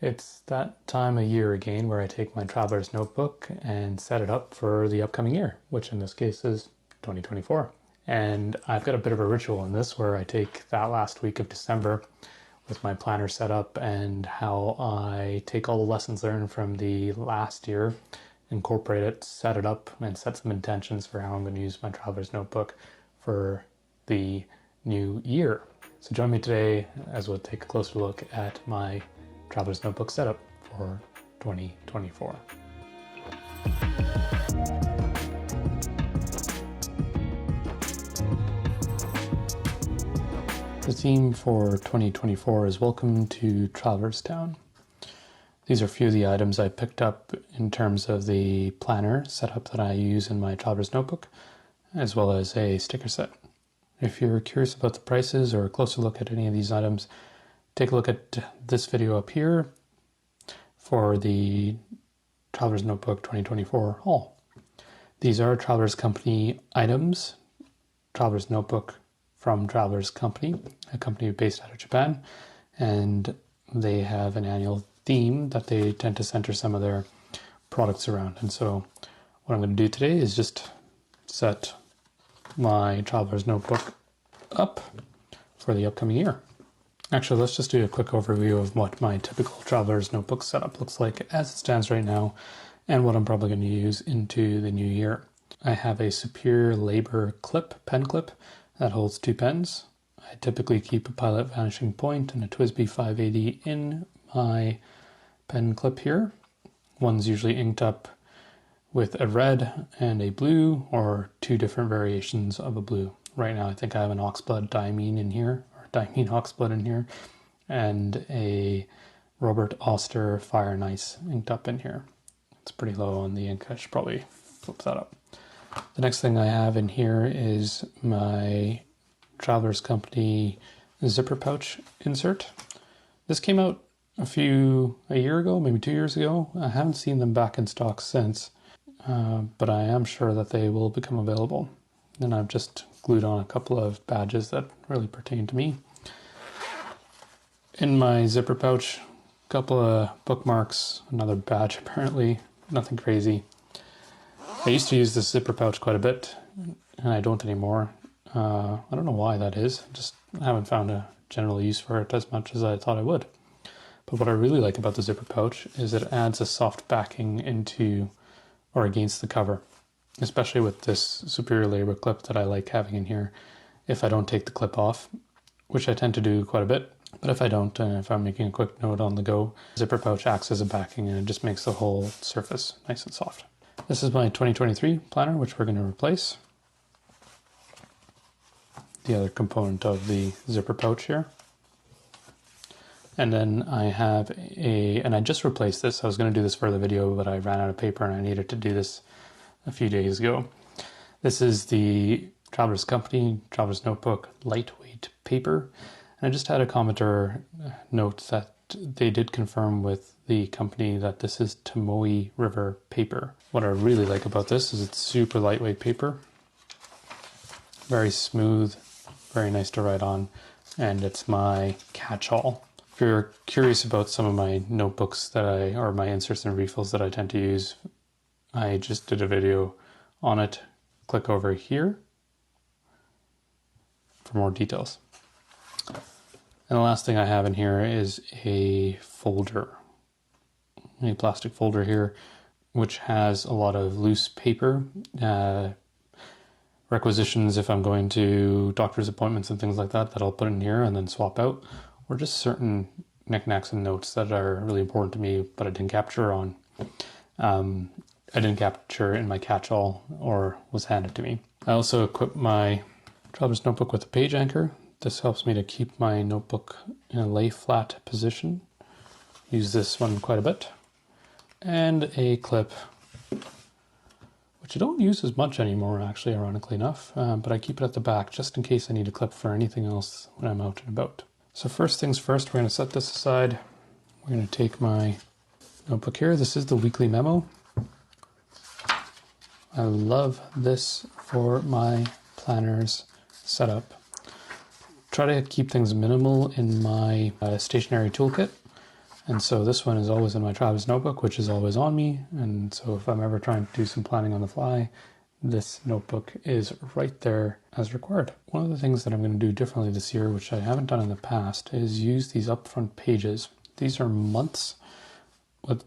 It's that time of year again where I take my traveler's notebook and set it up for the upcoming year, which in this case is 2024. And I've got a bit of a ritual in this where I take that last week of December with my planner set up and how I take all the lessons learned from the last year, incorporate it, set it up, and set some intentions for how I'm going to use my traveler's notebook for the new year. So join me today as we'll take a closer look at my traveler's notebook setup for 2024. The theme for 2024 is Welcome to Traveler's Town. These are a few of the items I picked up in terms of the planner setup that I use in my traveler's notebook, as well as a sticker set. If you're curious about the prices or a closer look at any of these items, take a look at this video up here for the Traveler's Notebook 2024 haul. These are Traveler's Company items. Traveler's Notebook from Traveler's Company, a company based out of Japan, and they have an annual theme that they tend to center some of their products around. And so what I'm going to do today is just set my Traveler's Notebook up for the upcoming year. Actually, let's just do a quick overview of what my typical Traveler's Notebook setup looks like as it stands right now and what I'm probably going to use into the new year. I have a Superior Labor pen clip that holds 2 pens. I typically keep a Pilot Vanishing Point and a TWSBI 580 in my pen clip here. One's usually inked up with a red and a blue, or 2 different variations of a blue. Right now I think I have an Oxblood Diamine in here, or Diamine Oxblood in here, and a Robert Oster Fire and Ice inked up in here. It's pretty low on the ink, I should probably flip that up. The next thing I have in here is my Traveler's Company zipper pouch insert. This came out a year ago, maybe 2 years ago. I haven't seen them back in stock since, but I am sure that they will become available. And I've just glued on a couple of badges that really pertain to me. In my zipper pouch, a couple of bookmarks, another badge apparently, nothing crazy. I used to use this zipper pouch quite a bit, and I don't anymore. I don't know why that is, just haven't found a general use for it as much as I thought I would. But what I really like about the zipper pouch is it adds a soft backing into or against the cover, especially with this Superior Labor clip that I like having in here. If I don't take the clip off, which I tend to do quite a bit, but if I don't, if I'm making a quick note on the go, zipper pouch acts as a backing and it just makes the whole surface nice and soft. This is my 2023 planner, which we're going to replace. The other component of the zipper pouch here. And then I have and I just replaced this. I was going to do this for the video, but I ran out of paper and I needed to do this a few days ago. This is the Traveler's Company Traveler's Notebook lightweight paper. And I just had a commenter note that they did confirm with the company that this is Tomoe River paper. What I really like about this is it's super lightweight paper. Very smooth, very nice to write on, and it's my catch-all. If you're curious about some of my notebooks or my inserts and refills that I tend to use, I just did a video on it. Click over here for more details. And the last thing I have in here is a folder, a plastic folder here, which has a lot of loose paper, requisitions if I'm going to doctor's appointments and things like that I'll put in here and then swap out, or just certain knickknacks and notes that are really important to me but I didn't capture on. I didn't capture in my catch-all or was handed to me. I also equipped my Traveler's Notebook with a page anchor. This helps me to keep my notebook in a lay flat position. Use this one quite a bit. And a clip, which I don't use as much anymore actually, ironically enough, but I keep it at the back just in case I need a clip for anything else when I'm out and about. So first things first, we're going to set this aside. We're going to take my notebook here. This is the weekly memo. I love this for my planners setup. Try to keep things minimal in my stationery toolkit. And so this one is always in my Travis notebook, which is always on me. And so if I'm ever trying to do some planning on the fly, this notebook is right there as required. One of the things that I'm going to do differently this year, which I haven't done in the past, is use these upfront pages. These are months with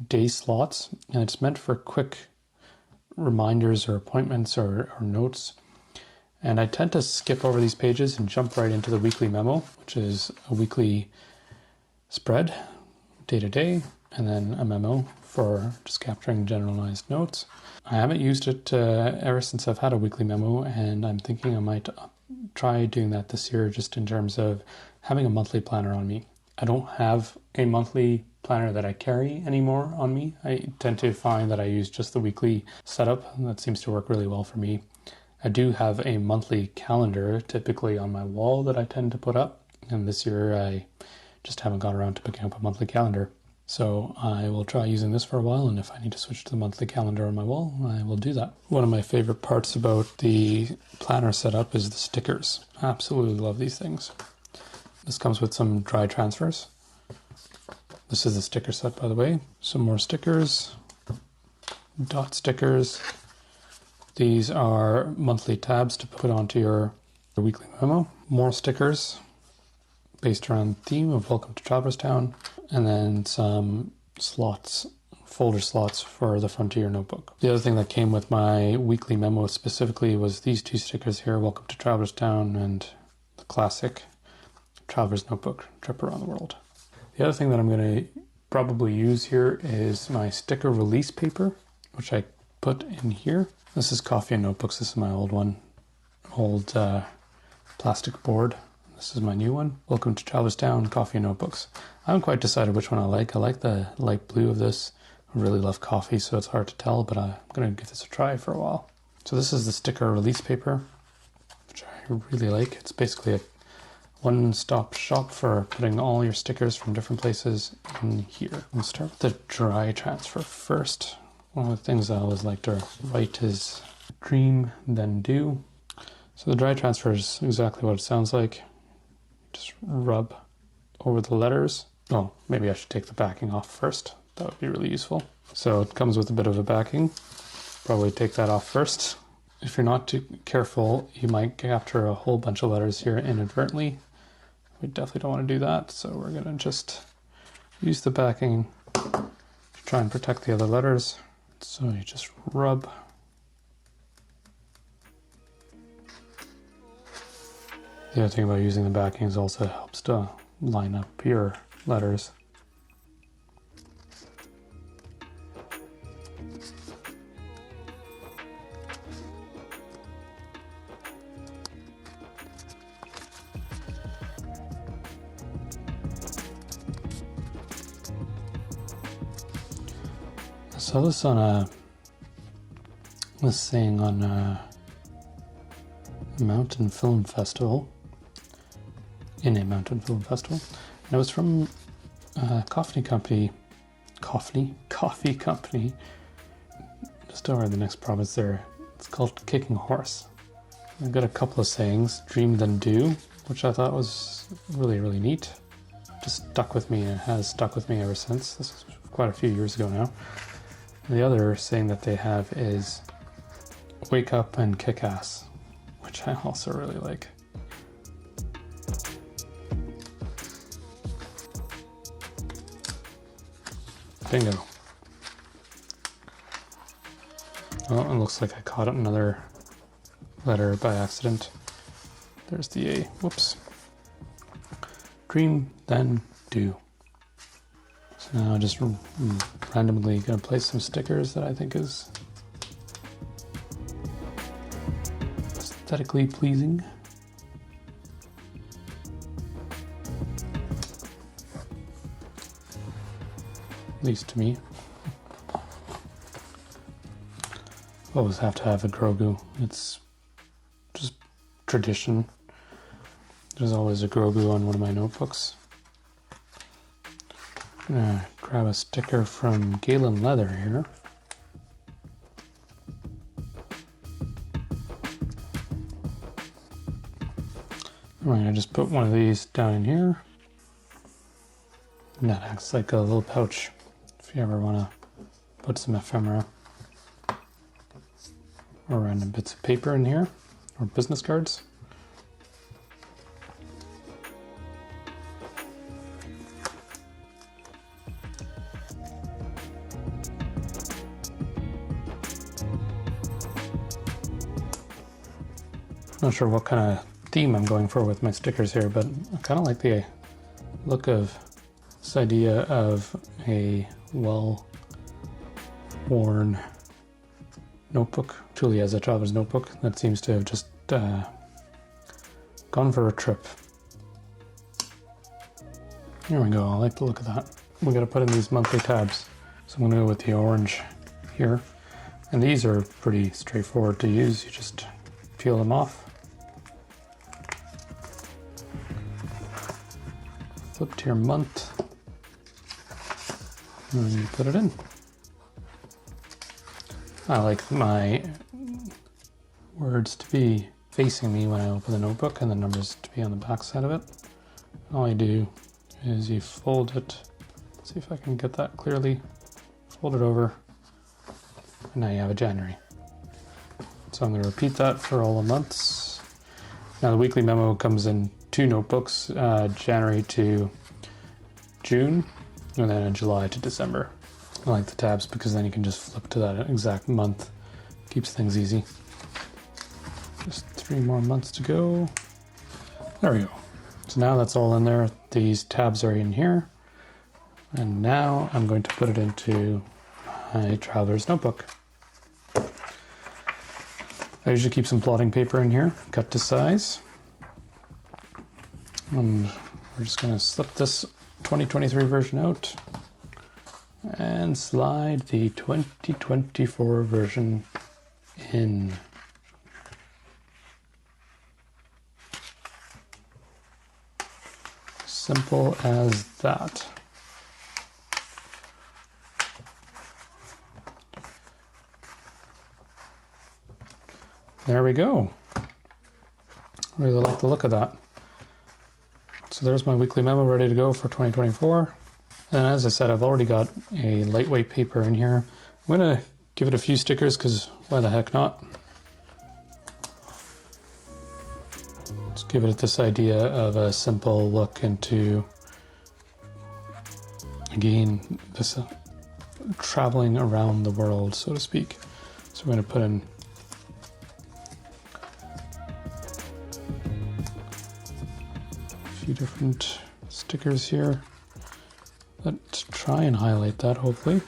day slots, and it's meant for quick reminders or appointments or notes. And I tend to skip over these pages and jump right into the weekly memo, which is a weekly spread, day to day, and then a memo for just capturing generalized notes. I haven't used it ever since I've had a weekly memo, and I'm thinking I might try doing that this year just in terms of having a monthly planner on me. I don't have a monthly planner that I carry anymore on me. I tend to find that I use just the weekly setup, and that seems to work really well for me. I do have a monthly calendar typically on my wall that I tend to put up, and this year I just haven't got around to picking up a monthly calendar. So I will try using this for a while, and if I need to switch to the monthly calendar on my wall, I will do that. One of my favorite parts about the planner setup is the stickers. I absolutely love these things. This comes with some dry transfers. This is the sticker set, by the way. Some more stickers, dot stickers. These are monthly tabs to put onto your weekly memo. More stickers based around the theme of Welcome to Traverse Town, and then some slots, folder slots for the front of your notebook. The other thing that came with my weekly memo specifically was these two stickers here, Welcome to Traverse Town and the classic Traveler's Notebook, Trip Around the World. The other thing that I'm going to probably use here is my sticker release paper, which I put in here. This is Coffee and Notebooks. This is my old one, old plastic board. This is my new one. Welcome to Traverse Town, Coffee and Notebooks. I haven't quite decided which one I like. I like the light blue of this. I really love coffee, so it's hard to tell, but I'm going to give this a try for a while. So this is the sticker release paper, which I really like. It's basically a one-stop shop for putting all your stickers from different places in here. We'll start with the dry transfer first. One of the things I always like to write is dream, then do. So the dry transfer is exactly what it sounds like. Just rub over the letters. Oh, maybe I should take the backing off first. That would be really useful. So it comes with a bit of a backing. Probably take that off first. If you're not too careful, you might capture a whole bunch of letters here inadvertently. We definitely don't want to do that, so we're going to just use the backing to try and protect the other letters. So you just rub. The other thing about using the backing is also it helps to line up your letters. I saw this on this thing on a mountain film festival. In a mountain film festival, and it was from a coffee company, just over in the next province there. It's called Kicking Horse. I've got a couple of sayings, dream then do, which I thought was really, really neat. Just stuck with me, and it has stuck with me ever since. This is quite a few years ago now. And the other saying that they have is wake up and kick ass, which I also really like. Bingo. Oh, it looks like I caught another letter by accident. There's the A. Whoops. Dream, then do. So now I'm just randomly going to place some stickers that I think is aesthetically pleasing. At least to me. Always have to have a Grogu. It's just tradition. There's always a Grogu on one of my notebooks. I'm gonna grab a sticker from Galen Leather here. I'm gonna just put one of these down in here. And that acts like a little pouch if you ever want to put some ephemera or random bits of paper in here, or business cards. Not sure what kind of theme I'm going for with my stickers here, but I kind of like the look of this idea of a well-worn notebook. Truly has a traveler's notebook that seems to have just gone for a trip. Here we go, I like the look of that. We gotta put in these monthly tabs. So I'm gonna go with the orange here. And these are pretty straightforward to use. You just peel them off. Flip to your month. And you put it in. I like my words to be facing me when I open the notebook and the numbers to be on the back side of it. All you do is you fold it. Let's see if I can get that clearly. Fold it over, and now you have a January. So I'm going to repeat that for all the months. Now the weekly memo comes in 2 notebooks, January to June, and then in July to December. I like the tabs because then you can just flip to that exact month. Keeps things easy. Just 3 more months to go. There we go. So now that's all in there. These tabs are in here. And now I'm going to put it into my traveler's notebook. I usually keep some blotting paper in here, cut to size. And we're just going to slip this 2023 version out and slide the 2024 version in. Simple as that. There we go. I really like the look of that. So there's my weekly memo ready to go for 2024. And as I said, I've already got a lightweight paper in here. I'm going to give it a few stickers because why the heck not? Let's give it this idea of a simple look into, again, this traveling around the world, so to speak. So we're going to put in a few different stickers here. Let's try and highlight that, hopefully.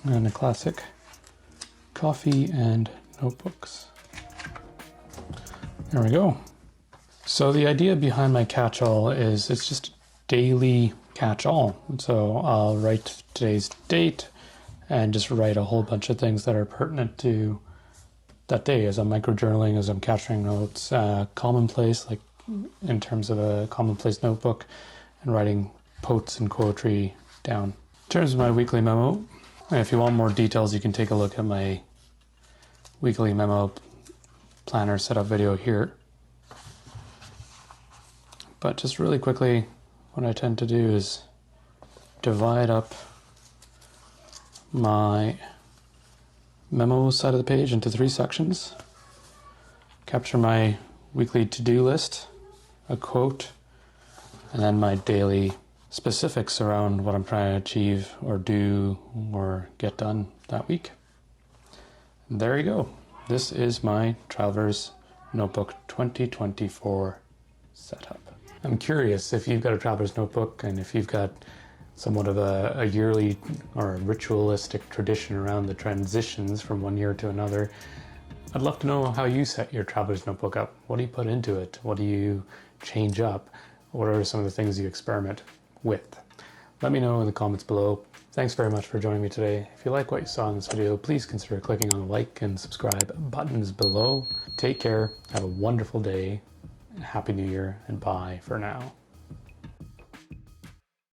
And a classic coffee and notebooks. There we go. So the idea behind my catch-all is it's just a daily catch-all. So I'll write today's date and just write a whole bunch of things that are pertinent to that day as I'm microjournaling, as I'm capturing notes, commonplace, like in terms of a commonplace notebook, and writing quotes and poetry down. In terms of my weekly memo, if you want more details, you can take a look at my weekly memo planner setup video here. But just really quickly, what I tend to do is divide up my memo side of the page into 3 sections. Capture my weekly to-do list, a quote, and then my daily specifics around what I'm trying to achieve or do or get done that week. And there you go. This is my Traveler's Notebook 2024 setup. I'm curious if you've got a Traveler's Notebook and if you've got somewhat of a yearly or a ritualistic tradition around the transitions from one year to another. I'd love to know how you set your Traveler's Notebook up. What do you put into it? What do you change up? What are some of the things you experiment with? Let me know in the comments below. Thanks very much for joining me today. If you like what you saw in this video, please consider clicking on the like and subscribe buttons below. Take care, have a wonderful day, Happy New Year, and bye for now.